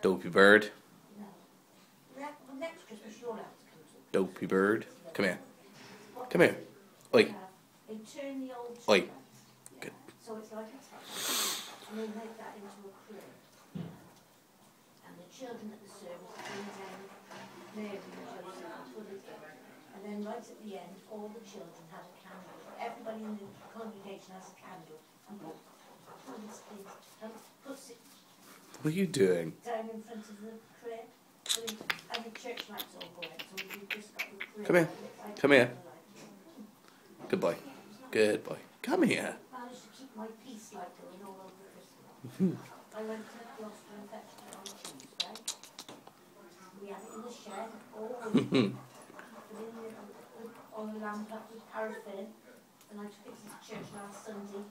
Dopey bird. No. Next Christmas you'll have to come to the Dopey bird. Come here. Come here. Oi. They turn the old Oi. tree out. Good. So it's like a test. And they make that into a crib. And the children at the service bring down Mary and Joseph and put it in. And then right at the end, all the children have a candle. Everybody in the congregation has a candle. And puts it What are you doing? down in front of the crib. And the church lights all go out. So we've just got the crib. Come here. Come here. Good boy. Good boy. Come here. I managed to keep my peace light going all over Christmas. I went to Gloucester and fetched it on Tuesday. We had it in the shed all week. Put it on the lamp up with paraffin. And I took it to the church last Sunday.